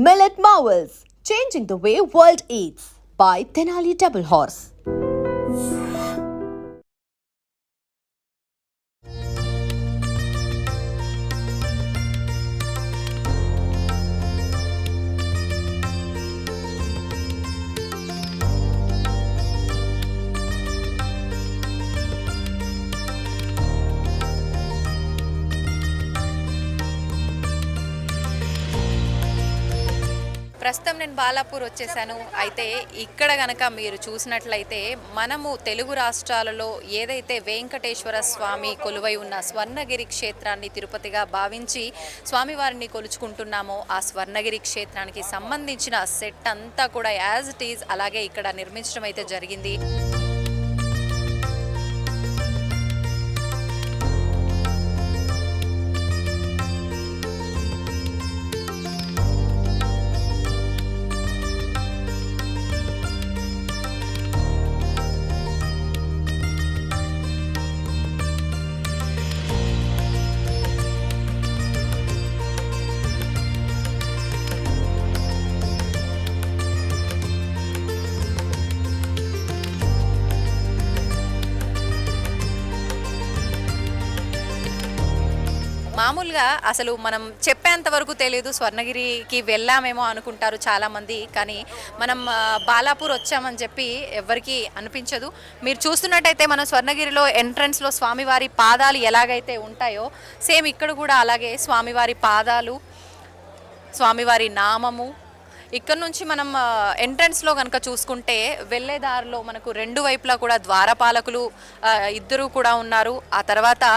Millet Marvels, changing the way world eats by Tenali Double Horse. ప్రస్తుతం నేను బాలాపూర్ వచ్చేసాను. అయితే ఇక్కడ గనక మీరు చూసినట్లయితే మనము తెలుగు రాష్ట్రాలలో ఏదైతే వెంకటేశ్వర స్వామి కొలువై ఉన్న స్వర్ణగిరి క్షేత్రాన్ని తిరుపతిగా భావించి స్వామివారిని కొలుచుకుంటున్నామో ఆ స్వర్ణగిరి క్షేత్రానికి సంబంధించిన సెట్ అంతా కూడా యాజ్ ఇట్ ఈజ్ అలాగే ఇక్కడ నిర్మించడం అయితే జరిగింది. మామూలుగా అసలు మనం చెప్పేంత వరకు తెలియదు, స్వర్ణగిరికి వెళ్ళామేమో అనుకుంటారు చాలామంది. కానీ మనం బాలాపూర్ వచ్చామని చెప్పి ఎవరికి అనిపించదు. మీరు చూస్తున్నట్టయితే మనం స్వర్ణగిరిలో ఎంట్రన్స్లో స్వామివారి పాదాలు ఎలాగైతే ఉంటాయో సేమ్ ఇక్కడ కూడా అలాగే స్వామివారి పాదాలు, స్వామివారి నామము. ఇక్కడ నుంచి మనం ఎంట్రన్స్లో కనుక చూసుకుంటే వెళ్ళే దారిలో మనకు రెండు వైపులా కూడా ద్వారపాలకులు ఇద్దరు కూడా ఉన్నారు. ఆ తర్వాత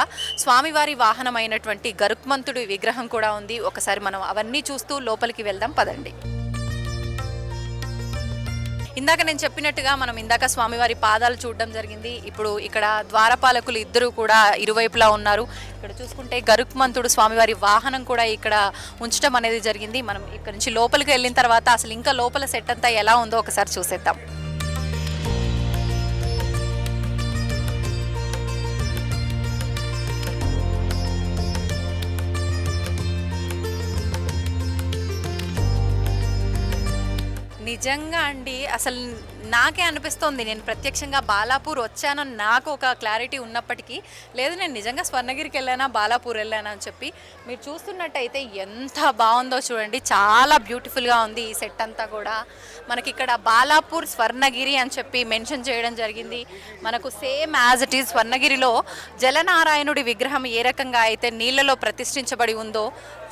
స్వామివారి వాహనమైనటువంటి గరుత్మంతుడి విగ్రహం కూడా ఉంది. ఒకసారి మనం అవన్నీ చూస్తూ లోపలికి వెళ్దాం పదండి. ఇందాక నేను చెప్పినట్టుగా మనం ఇందాక స్వామివారి పాదాలు చూడడం జరిగింది. ఇప్పుడు ఇక్కడ ద్వారపాలకులు ఇద్దరు కూడా ఇరువైపులా ఉన్నారు. ఇక్కడ చూసుకుంటే గరుత్మంతుడు స్వామివారి వాహనం కూడా ఇక్కడ ఉంచడం అనేది జరిగింది. మనం ఇక్కడ నుంచి లోపలికి వెళ్ళిన తర్వాత అసలు ఇంకా లోపల సెట్ అంతా ఎలా ఉందో ఒకసారి చూసేద్దాం. నిజంగా అండి, అసలు నాకే అనిపిస్తోంది నేను ప్రత్యక్షంగా బాలాపూర్ వచ్చానని నాకు ఒక క్లారిటీ ఉన్నప్పటికీ లేదు, నేను నిజంగా స్వర్ణగిరికి వెళ్ళానా బాలాపూర్ వెళ్ళానా అని చెప్పి. మీరు చూస్తున్నట్టయితే ఎంత బాగుందో చూడండి, చాలా బ్యూటిఫుల్గా ఉంది ఈ సెట్ అంతా కూడా. మనకి ఇక్కడ బాలాపూర్ స్వర్ణగిరి అని చెప్పి మెన్షన్ చేయడం జరిగింది. మనకు సేమ్ యాజ్ ఇట్ ఈజ్ స్వర్ణగిరిలో జలనారాయణుడి విగ్రహం ఏ రకంగా అయితే నీళ్ళలో ప్రతిష్ఠించబడి ఉందో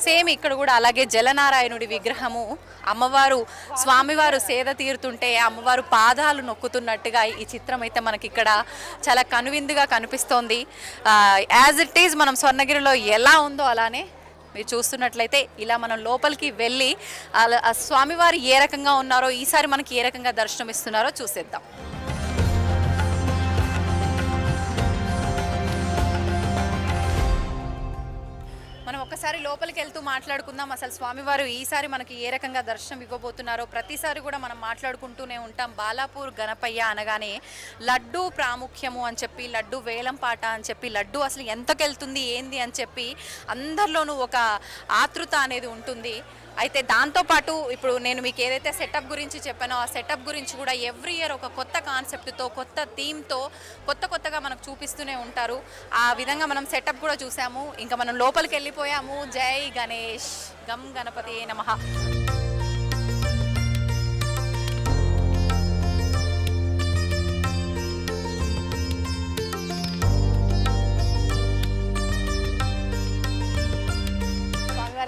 సేమ్ ఇక్కడ కూడా అలాగే జలనారాయణుడి విగ్రహము అమ్మవారు స్వామివారు సేద తీరుతుంటే అమ్మవారు పాదాలు నొక్కుతున్నట్టుగా ఈ చిత్రం అయితే మనకి ఇక్కడ చాలా కనువిందుగా కనిపిస్తోంది. యాజ్ ఇట్ ఈజ్ మనం స్వర్ణగిరిలో ఎలా ఉందో అలానే మీరు చూస్తున్నట్లయితే ఇలా మనం లోపలికి వెళ్ళి స్వామివారు ఏ రకంగా ఉన్నారో ఈసారి మనకి ఏ రకంగా దర్శనం ఇస్తున్నారో చూసేద్దాం. మనం ఒక్కసారి లోపలికి వెళ్తూ మాట్లాడుకుందాం. అసలు స్వామివారు ఈసారి మనకి ఏ రకంగా దర్శనం ఇవ్వబోతున్నారో ప్రతిసారి కూడా మనం మాట్లాడుకుంటూనే ఉంటాం. బాలాపూర్ గణపయ్య అనగానే లడ్డు ప్రాముఖ్యము అని చెప్పి, లడ్డు వేలం పాట అని చెప్పి, లడ్డు అసలు ఎంతకెళ్తుంది ఏంది అని చెప్పి అందరిలోనూ ఒక ఆతృత అనేది ఉంటుంది. అయితే దాంతోపాటు ఇప్పుడు నేను మీకు ఏదైతే సెటప్ గురించి చెప్పానో ఆ సెటప్ గురించి కూడా ఎవ్రీ ఇయర్ ఒక కొత్త కాన్సెప్ట్తో, కొత్త థీమ్తో కొత్తగా మనకు చూపిస్తూనే ఉంటారు. ఆ విధంగా మనం సెటప్ కూడా చూసాము. ఇంకా మనం లోపలికి వెళ్ళిపోయాము. జై గణేష్, గం గణపతి నమః.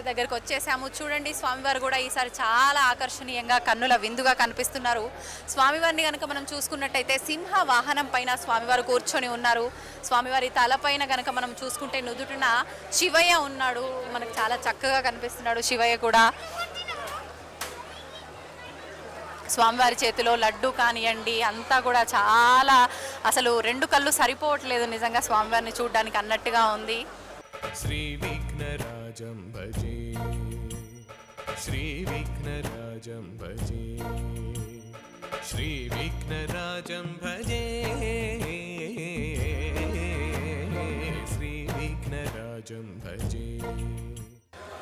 దగ్గరకు వచ్చేసాము. చూడండి, స్వామివారు కూడా ఈసారి చాలా ఆకర్షణీయంగా కన్నుల విందుగా కనిపిస్తున్నారు. స్వామివారిని కనుక మనం చూసుకున్నట్టయితే సింహ వాహనం పైన స్వామివారు కూర్చొని ఉన్నారు. స్వామివారి తలపైన కనుక మనం చూసుకుంటే నుదుటిన శివయ్య ఉన్నాడు. మనకు చాలా చక్కగా కనిపిస్తున్నాడు శివయ్య కూడా. స్వామివారి చేతిలో లడ్డు కానివ్వండి అంతా కూడా చాలా, అసలు రెండు కళ్ళు సరిపోవట్లేదు నిజంగా స్వామివారిని చూడడానికి అన్నట్టుగా ఉంది. శ్రీ విఘ్నరాజం భజే, శ్రీ విఘ్నరాజం భజే, శ్రీ విఘ్నరాజం భజే, శ్రీ విఘ్నరాజం భజే.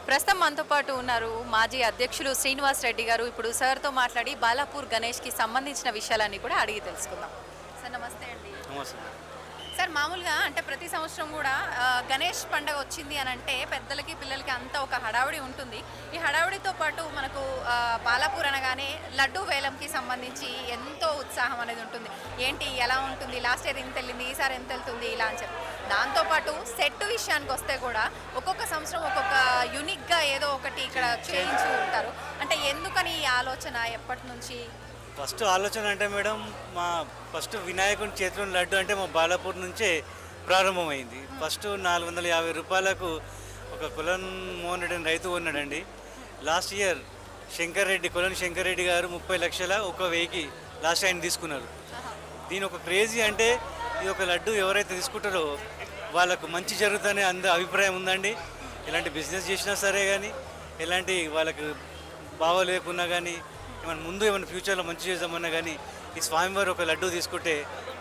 ప్రస్తుతం మనతో పాటు ఉన్నారు మాజీ అధ్యక్షులు శ్రీనివాస్ రెడ్డి గారు. ఇప్పుడు సార్తో మాట్లాడి బాలాపూర్ గణేష్కి సంబంధించిన విషయాలన్నీ కూడా అడిగి తెలుసుకుందాం. సార్ నమస్తే అండి. నమస్తే. సార్ మామూలుగా అంటే ప్రతి సంవత్సరం కూడా గణేష్ పండగ వచ్చింది అని అంటే పెద్దలకి పిల్లలకి అంతా ఒక హడావుడి ఉంటుంది. ఈ హడావుడితో పాటు మనకు బాలాపూర్ అనగానే లడ్డూ వేలంకి సంబంధించి ఎంతో ఉత్సాహం అనేది ఉంటుంది. ఏంటి ఎలా ఉంటుంది, లాస్ట్ ఇయర్ ఎంత వెళ్ళింది, ఈసారి ఎంత వెళ్తుంది ఇలా అని చెప్పి. దాంతోపాటు సెట్ విషయానికి వస్తే కూడా ఒక్కొక్క సంవత్సరం ఒక్కొక్క యూనిక్గా ఏదో ఒకటి ఇక్కడ చేయించి ఉంటారు. అంటే ఎందుకని ఈ ఆలోచన ఎప్పటి నుంచి? ఫస్ట్ ఆలోచన అంటే మేడం, మా ఫస్ట్ వినాయకుని చేతిలో లడ్డు అంటే మా బాలాపూర్ నుంచే ప్రారంభమైంది. ఫస్ట్ 450 రూపాయలకు ఒక కులన్ మోహన్ రెడ్డి అని రైతు ఉన్నాడండి. లాస్ట్ ఇయర్ కులన్ శంకర్ రెడ్డి గారు 30 లక్షల 1,000కి లాస్ట్ ఆయన తీసుకున్నారు. దీని ఒక క్రేజీ అంటే ఈ ఒక లడ్డు ఎవరైతే తీసుకుంటారో వాళ్ళకు మంచి జరుగుతుందనే అభిప్రాయం ఉందండి. ఎలాంటి బిజినెస్ చేసినా సరే కానీ, ఎలాంటి వాళ్ళకు బావ లేకున్నా కానీ, ఏమైనా ముందు ఏమైనా ఫ్యూచర్లో మంచి చేద్దామన్నా కానీ ఈ స్వామివారు ఒక లడ్డు తీసుకుంటే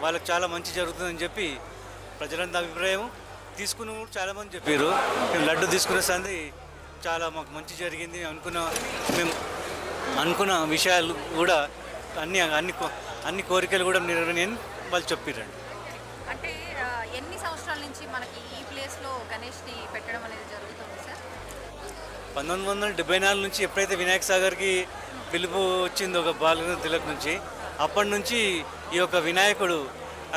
వాళ్ళకి చాలా మంచి జరుగుతుందని చెప్పి ప్రజలంతా అభిప్రాయం. తీసుకున్న కూడా చాలామంది చెప్పారు. మేము లడ్డు తీసుకునే సంది చాలా మాకు మంచి జరిగింది. మేము అనుకున్న విషయాలు కూడా అన్ని కోరికలు కూడా నెరవేరని వాళ్ళు చెప్పారండి. అంటే ఎన్ని సంవత్సరాల నుంచి మనకి ఈ ప్లేస్లో గణేష్ని పెట్టడం అనేది జరుగుతుంది సార్? 1974 నుంచి ఎప్పుడైతే వినాయక సాగర్కి పిలుపు వచ్చిందో ఒక బాలగంధర్ తిలక్ నుంచి, అప్పటి నుంచి ఈ యొక్క వినాయకుడు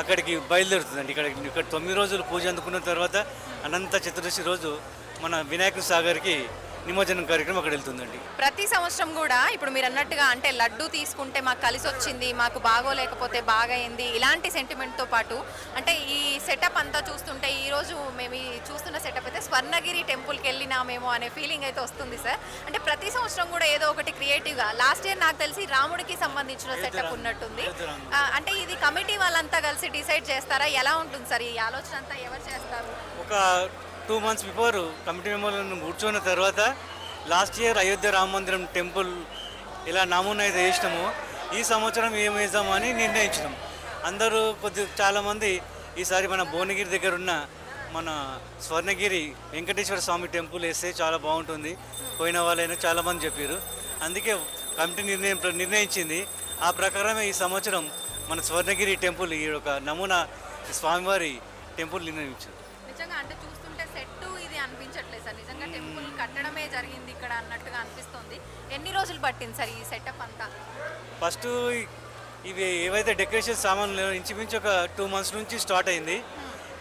అక్కడికి బయలుదేరుతుందండి. ఇక్కడ 9 రోజులు పూజ అందుకున్న తర్వాత అనంత చతుర్దశి రోజు మన వినాయక సాగర్కి నిమజ్జనం కార్యక్రమం అక్కడ వెళ్తుందండి. ప్రతి సంవత్సరం కూడా ఇప్పుడు మీరు అన్నట్టుగా అంటే లడ్డు తీసుకుంటే మాకు కలిసి వచ్చింది, మాకు బాగోలేకపోతే బాగైంది, ఇలాంటి సెంటిమెంట్తో పాటు అంటే ఈ సెటప్ అంతా చూస్తుంటే ఈరోజు మేము ఈ చూస్తున్న సెటప్ అయితే స్వర్ణగిరి టెంపుల్కి వెళ్ళినామేమో అనే ఫీలింగ్ అయితే వస్తుంది సార్. అంటే ప్రతి సంవత్సరం కూడా ఏదో ఒకటి క్రియేటివ్గా, లాస్ట్ ఇయర్ నాకు తెలిసి రాముడికి సంబంధించిన సెటప్ ఉన్నట్టుంది. అంటే ఇది కమిటీ వాళ్ళంతా కలిసి డిసైడ్ చేస్తారా, ఎలా ఉంటుంది సార్ ఈ ఆలోచన అంతా, ఎవరు చేస్తారు? ఒక 2 months బిఫోర్ కమిటీ మెంబర్లను కూర్చున్న తర్వాత లాస్ట్ ఇయర్ అయోధ్య రామ మందిరం టెంపుల్ ఇలా నమూనా అయితే వేసినాము. ఈ సంవత్సరం ఏం వేద్దామని నిర్ణయించినాం. అందరూ చాలామంది ఈసారి మన భువనగిరి దగ్గర ఉన్న మన స్వర్ణగిరి వెంకటేశ్వర స్వామి టెంపుల్ వేస్తే చాలా బాగుంటుంది, పోయిన వాళ్ళైనా చాలామంది చెప్పారు. అందుకే కమిటీ నిర్ణయించింది. ఆ ప్రకారమే ఈ సంవత్సరం మన స్వర్ణగిరి టెంపుల్ ఈ ఒక నమూనా స్వామివారి టెంపుల్ నిర్ణయించారు. నిజంగా అంటే చూస్తుంటే సెట్ ఇది అనిపించట్లేదు సార్, నిజంగా టెంపుల్ కట్టడమే జరిగింది ఇక్కడ అన్నట్టుగా అనిపిస్తుంది. ఎన్ని రోజులు పట్టింది సార్ ఈ సెటప్ అంతా? ఫస్ట్ ఇవి ఏవైతే డెకరేషన్ సామాన్లు ఇంచుమించు ఒక 2 months నుంచి స్టార్ట్ అయింది.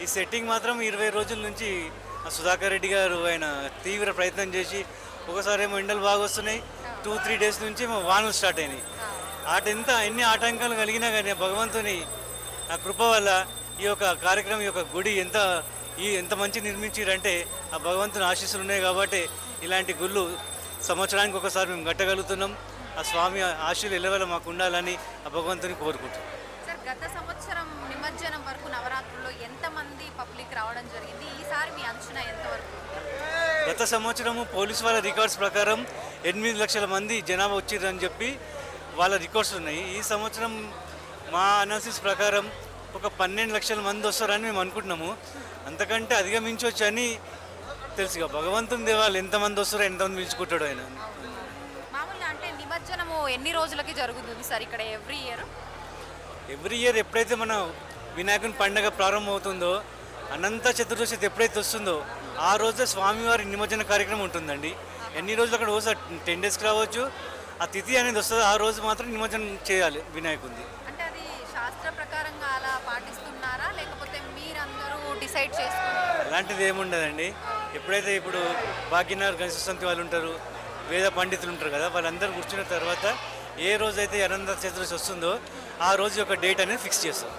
ఈ సెట్టింగ్ మాత్రం 20 రోజుల నుంచి సుధాకర్ రెడ్డి గారు ఆయన తీవ్ర ప్రయత్నం చేసి, ఒకసారి ఏమో ఎండలు బాగా వస్తున్నాయి, 2-3 days నుంచి వానలు స్టార్ట్ అయినాయి. ఎన్ని ఆటంకాలు కలిగినా కానీ భగవంతుని ఆ కృప వల్ల ఈ యొక్క కార్యక్రమం, ఈ యొక్క గుడి ఎంత మంచి నిర్మించారంటే ఆ భగవంతుని ఆశీస్సులు ఉన్నాయి కాబట్టి ఇలాంటి గుళ్ళు సంవత్సరానికి ఒకసారి మేము కట్టగలుగుతున్నాం. ఆ స్వామి ఆశీస్సులు ఎల్లవేళ మాకు ఉండాలని ఆ భగవంతుని కోరుకుంటున్నాం. సార్ గత సంవత్సరం నిమజ్జనం వరకు నవరాత్రుల్లో ఎంతమంది పబ్లిక్ రావడం జరిగింది, ఈసారి మీ అంచనా ఎంతవరకు? గత సంవత్సరము పోలీసు వాళ్ళ రికార్డ్స్ ప్రకారం 8 లక్షల మంది జనాభా వచ్చిర్రని చెప్పి వాళ్ళ రికార్డ్స్ ఉన్నాయి. ఈ సంవత్సరం మా అనాలిసిస్ ప్రకారం ఒక 12 లక్షల మంది వస్తారని మేము అనుకుంటున్నాము. అంతకంటే అధిగమించవచ్చు అని తెలుసుగా భగవంతుని దేవాలు ఎంతమంది వస్తారో ఎంతమంది పిలుచుకుంటాడు ఆయన. మామూలుగా అంటే నిమజ్జనము ఎన్ని రోజులకి జరుగుతుంది సార్ ఇక్కడ ఎవ్రీ ఇయర్? ఎప్పుడైతే మన వినాయకుని పండుగ ప్రారంభమవుతుందో, అనంత చతుర్దశి ఎప్పుడైతే వస్తుందో ఆ రోజే స్వామివారి నిమజ్జన కార్యక్రమం ఉంటుందండి. ఎన్ని రోజులు అక్కడ ఒకసారి 10 daysకి రావచ్చు. ఆ తిథి అనేది వస్తుంది, ఆ రోజు మాత్రం నిమజ్జనం చేయాలి వినాయకుడిని. అంటే అది శాస్త్ర ప్రకారంగా అలా పాటిస్తున్నారా, లేకపోతే మీరందరూ డిసైడ్ చేసుకున్నారా? అలాంటిది ఏముండదండి. ఎప్పుడైతే ఇప్పుడు భాగ్యనగర్ గణేశ వాళ్ళు ఉంటారు, వేద పండితులు ఉంటారు కదా, వాళ్ళందరూ కూర్చున్న తర్వాత ఏ రోజైతే అనంత చతుర్దశి వస్తుందో ఆ రోజు యొక్క డేట్ అనేది ఫిక్స్ చేస్తాం.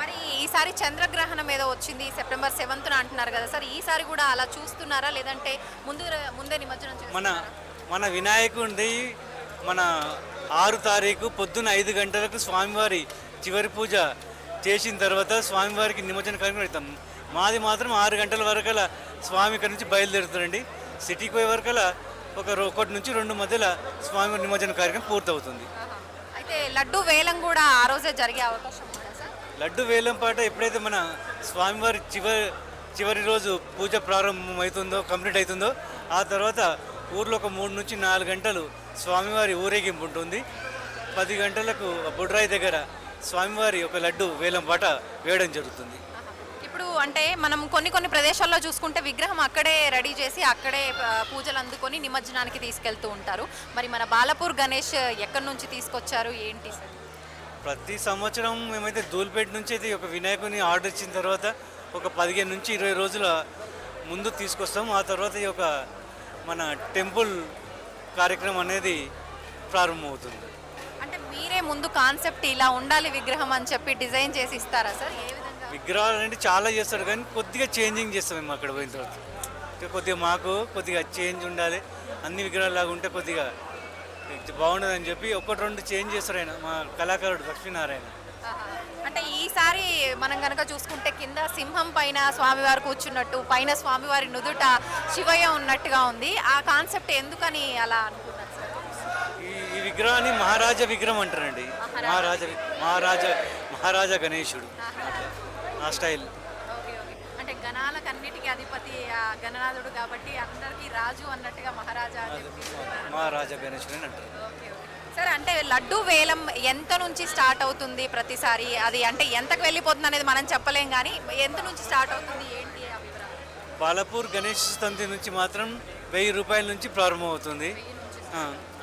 మరి ఈసారి చంద్రగ్రహణం ఏదో వచ్చింది September 7th అంటున్నారు కదా సార్, ఈసారి కూడా అలా చూస్తున్నారా, లేదంటే ముందే నిమజ్జనం చేస్తున్నారా? మన వినాయకుడిది మన 6 తారీఖు పొద్దున్న 5 గంటలకు స్వామివారి చివరి పూజ చేసిన తర్వాత స్వామివారికి నిమజ్జన కార్యక్రమం అవుతాం. మాది మాత్రం 6 గంటల వరకల స్వామి ఇక్కడ నుంచి బయలుదేరుతారండి. సిటీకి పోయే వరకల 1 నుంచి 2 మధ్యలో స్వామి నిమజ్జన కార్యక్రమం పూర్తవుతుంది. అయితే లడ్డు వేలం కూడా ఆ రోజే జరిగే అవకాశం ఉందా సార్? లడ్డు వేలం పాట ఎప్పుడైతే మన స్వామివారి చివరి రోజు పూజ ప్రారంభం అవుతుందో, కంప్లీట్ అవుతుందో ఆ తర్వాత ఊర్లో ఒక 3 నుంచి 4 గంటలు స్వామివారి ఊరేగింపు ఉంటుంది. 10 గంటలకు బొడ్రాయి దగ్గర స్వామివారి ఒక లడ్డు వేలం పాట వేయడం జరుగుతుంది. ఇప్పుడు అంటే మనం కొన్ని ప్రదేశాల్లో చూసుకుంటే విగ్రహం అక్కడే రెడీ చేసి అక్కడే పూజలు అందుకొని నిమజ్జనానికి తీసుకెళ్తూ ఉంటారు. మరి మన బాలాపూర్ గణేష్ ఎక్కడి నుంచి తీసుకొచ్చారు ఏంటి సార్? ప్రతి సంవత్సరం మేమైతే ధూల్పేట నుంచి అయితే ఒక వినాయకుని ఆర్డర్ ఇచ్చిన తర్వాత ఒక 15 నుంచి 20 రోజుల ముందు తీసుకొస్తాం. ఆ తర్వాత ఈ యొక్క మన టెంపుల్ కార్యక్రమం అనేది ప్రారంభమవుతుంది. అంటే మీరే ముందు కాన్సెప్ట్ ఇలా ఉండాలి విగ్రహం అని చెప్పి డిజైన్ చేసి ఇస్తారా సార్? ఏ విధంగా? విగ్రహాలు అంటే చాలా చేస్తాడు కానీ కొద్దిగా చేంజింగ్ చేస్తాం మేము అక్కడ పోయిన తర్వాత. కొద్దిగా మాకు కొద్దిగా చేంజ్ ఉండాలి, అన్ని విగ్రహాలు ఉంటే కొద్దిగా బాగుండదని చెప్పి 1-2 చేంజ్ చేస్తారు ఆయన, మా కళాకారుడు లక్ష్మీనారాయణ. అంటే ఈసారి మనం కనుక చూసుకుంటే కింద సింహం పైన స్వామివారు కూర్చున్నట్టు, పైన స్వామివారి నుదుట శివయ్య ఉన్నట్టుగా ఉంది. ఆ కాన్సెప్ట్ ఎందుకని అలా అనుకున్నారు సార్? ఈ విగ్రహాన్ని మహారాజా విగ్రహం అంటారండి. మహారాజా గణేశుడు ఆ స్టైల్. అంటే గణాలకన్నిటికీ అధిపతి గణనాథుడు కాబట్టి అందరికీ రాజు అన్నట్టుగా మహారాజా అని చెప్పి మహారాజా గణేశుడు అని అంటారు. సార్ అంటే లడ్డు వేలం ఎంత నుంచి స్టార్ట్ అవుతుంది ప్రతిసారి? అది అంటే ఎంతకు వెళ్ళిపోతుంది అనేది మనం చెప్పలేం, కానీ ఎంత నుంచి స్టార్ట్ అవుతుంది ఏంటి ఆ వివరాలు? బాలాపూర్ గణేష్ తంతి నుంచి మాత్రం 1000 రూపాయల నుంచి ప్రారంభమవుతుంది.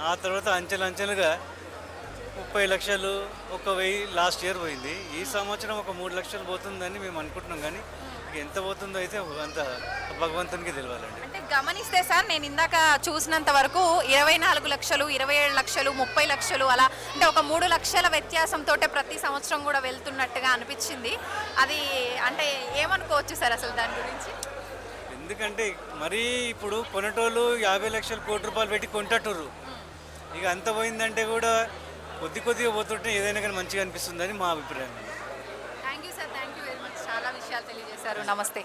ఆ తర్వాత అంచెలుగా 30 లక్షలు, 1,000 లాస్ట్ ఇయర్ పోయింది. ఈ సంవత్సరం ఒక 3 లక్షలు పోతుందని మేము అనుకుంటున్నాం, కానీ ఎంత పోతుందో అయితే అంత భగవంతునికి తెలియాలండి. అంటే గమనిస్తే సార్ నేను ఇందాక చూసినంత వరకు 24 లక్షలు, 27 లక్షలు, 30 లక్షలు అలా అంటే ఒక 3 లక్షల వ్యత్యాసంతో ప్రతి సంవత్సరం కూడా వెళ్తున్నట్టుగా అనిపించింది. అది అంటే ఏమనుకోవచ్చు సార్ అసలు దాని గురించి? ఎందుకంటే మరీ ఇప్పుడు కొనటోళ్ళు 50 లక్షలు, కోటి రూపాయలు పెట్టి కొంటట్టుర్రు. ఇక అంత పోయిందంటే కూడా కొద్దిగా పోతుంటే ఏదైనా కానీ మంచిగా అనిపిస్తుందని మా అభిప్రాయం. Thank you sir, thank you very much. చాలా విషయాలు తెలియజేశారు. నమస్తే.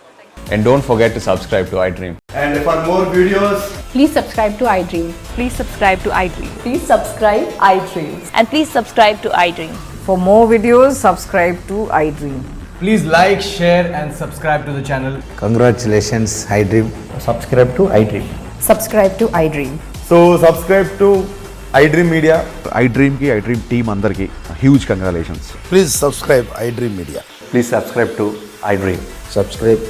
And don't forget to subscribe to iDream. And for more videos, Please subscribe to iDream. Please subscribe to iDream. Please subscribe iDream. And please subscribe to iDream. For more videos, subscribe to iDream. please like, share and subscribe to the channel. Congratulations, iDream. Subscribe to iDream. Subscribe to iDream. So subscribe to iDream Media. iDream ki iDream team andarki huge congratulations. Please subscribe iDream Media. Please subscribe to iDream. Subscribe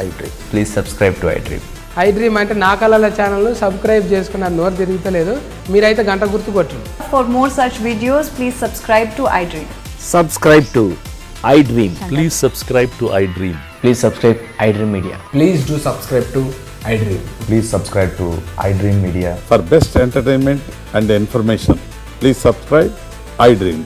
iDream. Please subscribe to iDream. iDream అంటే నా కళల channel subscribe చేసుకున్న నోరు తిరుగుతలేదు, మీరైతే గంట గుర్తు కొట్టండి. For more such videos, please subscribe to iDream. Subscribe to iDream. Please subscribe to iDream. Please subscribe iDream Media. Please do subscribe to iDream. Please subscribe to iDream Media. For best entertainment and information, please subscribe iDream.